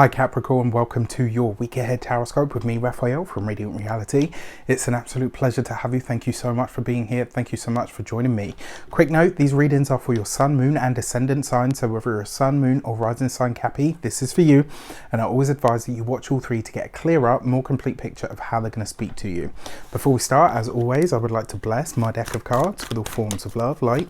Hi Capricorn, welcome to your week ahead horoscope with me, Raphael from Radiant Reality. It's an absolute pleasure to have you. Thank you so much for being here. Thank you so much for joining me. Quick note, these readings are for your sun, moon and ascendant sign. So whether you're a sun, moon or rising sign Cappy, this is for you. And I always advise that you watch all three to get a clearer, more complete picture of how they're going to speak to you. Before we start, as always, I would like to bless my deck of cards with all forms of love, light,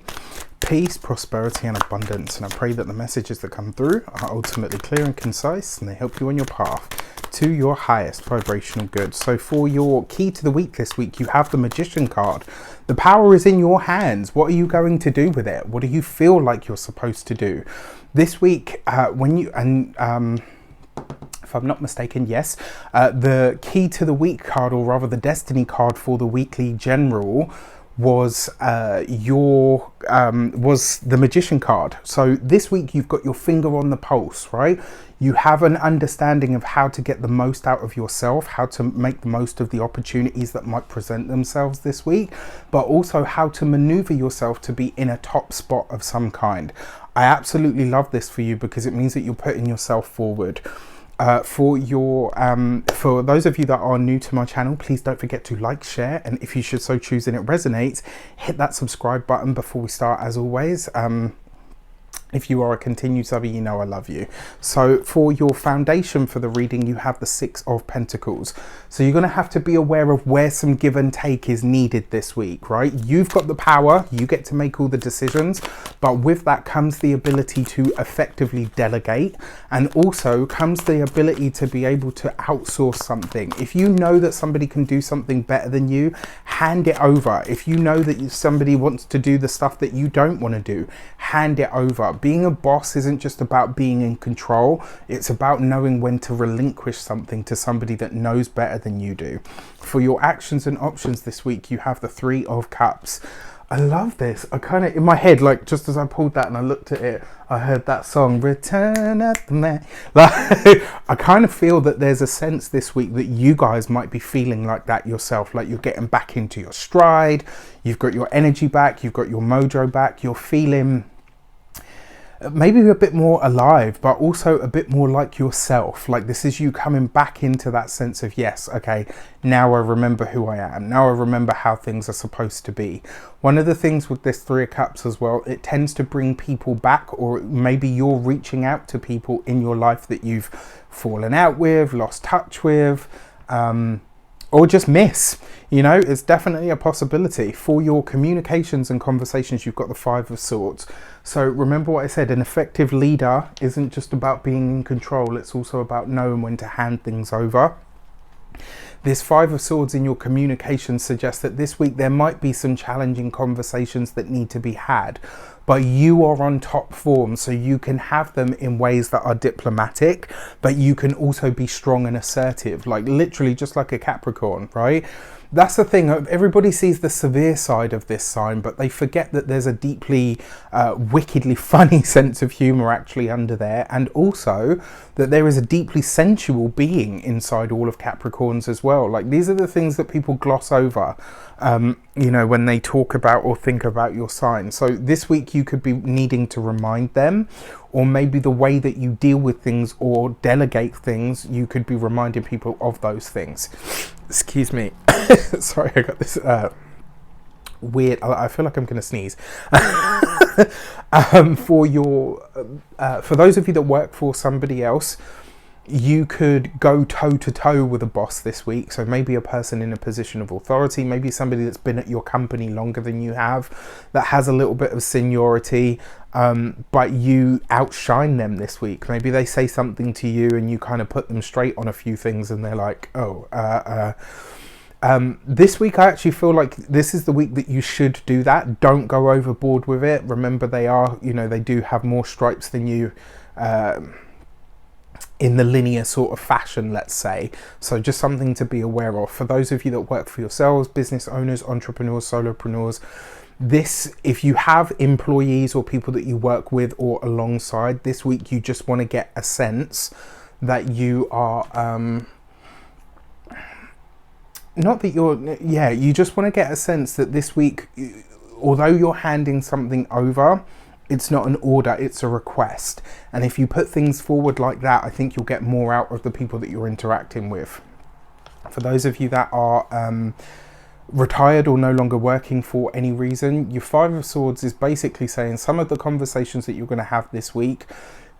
peace, prosperity and abundance, and I pray that the messages that come through are ultimately clear and concise and they help you on your path to your highest vibrational good. So for your key to the week this week, you have the Magician card. The power is in your hands. What are you going to do with it? What do you feel like you're supposed to do this week? If I'm not mistaken, yes, the key to the week card, or rather the destiny card for the weekly general, was the Magician card. So this week you've got your finger on the pulse, right? You have an understanding of how to get the most out of yourself, how to make the most of the opportunities that might present themselves this week, but also how to maneuver yourself to be in a top spot of some kind. I absolutely love this for you because it means that you're putting yourself forward. For those of you that are new to my channel, please don't forget to like, share, and if you should so choose and it resonates, hit that subscribe button before we start. As always, if you are a continued subby, you know I love you. So for your foundation for the reading, you have the Six of Pentacles. So you're going to have to be aware of where some give and take is needed this week, right? You've got the power, you get to make all the decisions, but with that comes the ability to effectively delegate, and also comes the ability to be able to outsource something. If you know that somebody can do something better than you, hand it over. If you know that somebody wants to do the stuff that you don't want to do, hand it over. Being a boss isn't just about being in control. It's about knowing when to relinquish something to somebody that knows better than you do. For your actions and options this week, you have the Three of Cups. I love this. I kind of, in my head, like just as I pulled that and I looked at it, I heard that song, Return of the Man. Like, I kind of feel that there's a sense this week that you guys might be feeling like that yourself, like you're getting back into your stride, you've got your energy back, you've got your mojo back, you're feeling maybe a bit more alive, but also a bit more like yourself. Like this is you coming back into that sense of, yes, okay, now I remember who I am. Now I remember how things are supposed to be. One of the things with this Three of Cups as well, it tends to bring people back, or maybe you're reaching out to people in your life that you've fallen out with, lost touch with, or just miss. You know, it's definitely a possibility. For your communications and conversations, you've got the Five of Swords. So remember what I said, an effective leader isn't just about being in control, it's also about knowing when to hand things over. This Five of Swords in your communication suggests that this week there might be some challenging conversations that need to be had, but you are on top form, so you can have them in ways that are diplomatic, but you can also be strong and assertive, like literally just like a Capricorn, right? That's the thing, everybody sees the severe side of this sign, but they forget that there's a deeply wickedly funny sense of humor actually under there, and also that there is a deeply sensual being inside all of Capricorns as well. Like these are the things that people gloss over, you know, when they talk about or think about your sign. So this week you could be needing to remind them, or maybe the way that you deal with things or delegate things, you could be reminding people of those things. Excuse me. Sorry, I got this weird, I feel like I'm gonna sneeze. For those of you that work for somebody else, you could go toe to toe with a boss this week. So maybe a person in a position of authority, maybe somebody that's been at your company longer than you have, that has a little bit of seniority, but you outshine them this week. Maybe they say something to you and you kind of put them straight on a few things and they're like, oh, this week I actually feel like this is the week that you should do that. Don't go overboard with it. Remember, they are, you know, they do have more stripes than you, in the linear sort of fashion, let's say. So just something to be aware of. For those of you that work for yourselves, business owners, entrepreneurs, solopreneurs, this, if you have employees or people that you work with or alongside, this week you just want to get a sense that you are not that you're, yeah, you just want to get a sense that this week, although you're handing something over, It's not an order, it's a request. And if you put things forward like that, I think you'll get more out of the people that you're interacting with. For those of you that are retired or no longer working for any reason, your Five of Swords is basically saying some of the conversations that you're going to have this week,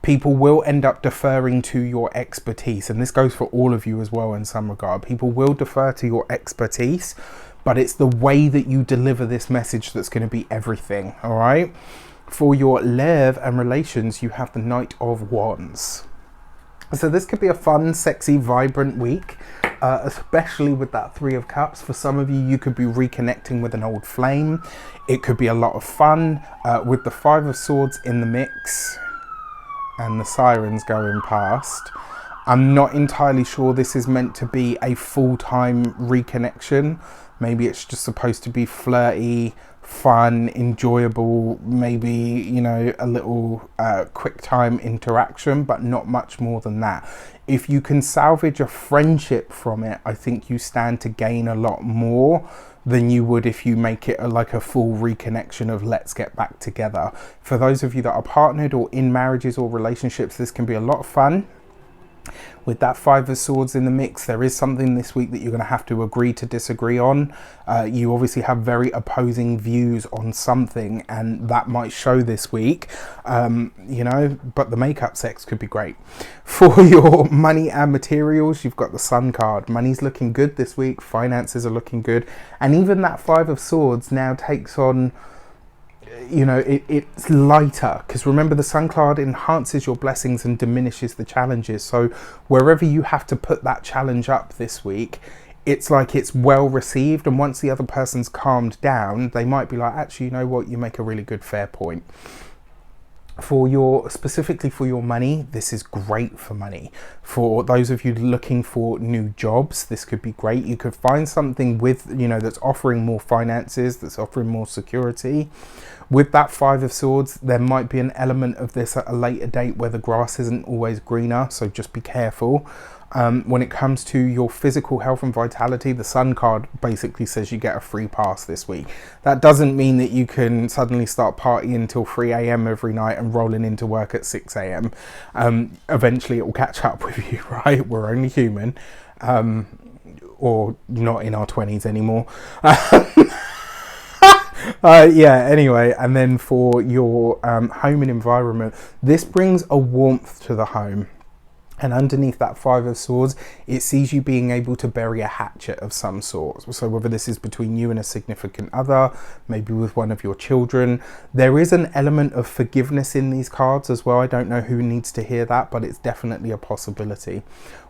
people will end up deferring to your expertise. And this goes for all of you as well in some regard. People will defer to your expertise, but it's the way that you deliver this message that's going to be everything, all right? For your love and relations, you have the Knight of Wands. So this could be a fun, sexy, vibrant week, especially with that Three of Cups. For some of you, you could be reconnecting with an old flame. It could be a lot of fun with the Five of Swords in the mix and the sirens going past. I'm not entirely sure this is meant to be a full-time reconnection. Maybe it's just supposed to be flirty, fun, enjoyable, maybe, you know, a little quick time interaction, but not much more than that. If you can salvage a friendship from it, I think you stand to gain a lot more than you would if you make it like a full reconnection of let's get back together. For those of you that are partnered or in marriages or relationships, this can be a lot of fun. With that Five of Swords in the mix, there is something this week that you're going to have to agree to disagree on. You obviously have very opposing views on something, and that might show this week, you know, but the makeup sex could be great. For your money and materials, you've got the Sun card. Money's looking good this week, finances are looking good, and even that Five of Swords now takes on, you know, it's lighter, because remember the Sun card enhances your blessings and diminishes the challenges. So wherever you have to put that challenge up this week, it's like it's well received, and once the other person's calmed down, they might be like, actually, you know what, you make a really good fair point. For your, specifically for your money, this is great for money. For those of you looking for new jobs, this could be great. You could find something with, you know, that's offering more finances, that's offering more security. With that Five of Swords, there might be an element of this at a later date where the grass isn't always greener, so just be careful. When it comes to your physical health and vitality, the Sun card basically says you get a free pass this week. That doesn't mean that you can suddenly start partying until 3 a.m. every night and rolling into work at 6 a.m. Eventually it will catch up with you, right? We're only human, or not in our 20s anymore. Yeah, anyway, and then for your home and environment, this brings a warmth to the home. And underneath that Five of Swords, it sees you being able to bury a hatchet of some sort. So whether this is between you and a significant other, maybe with one of your children, there is an element of forgiveness in these cards as well. I don't know who needs to hear that, but it's definitely a possibility.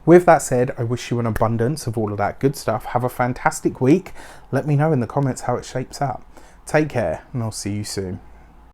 With that said, I wish you an abundance of all of that good stuff. Have a fantastic week. Let me know in the comments how it shapes up. Take care, and I'll see you soon.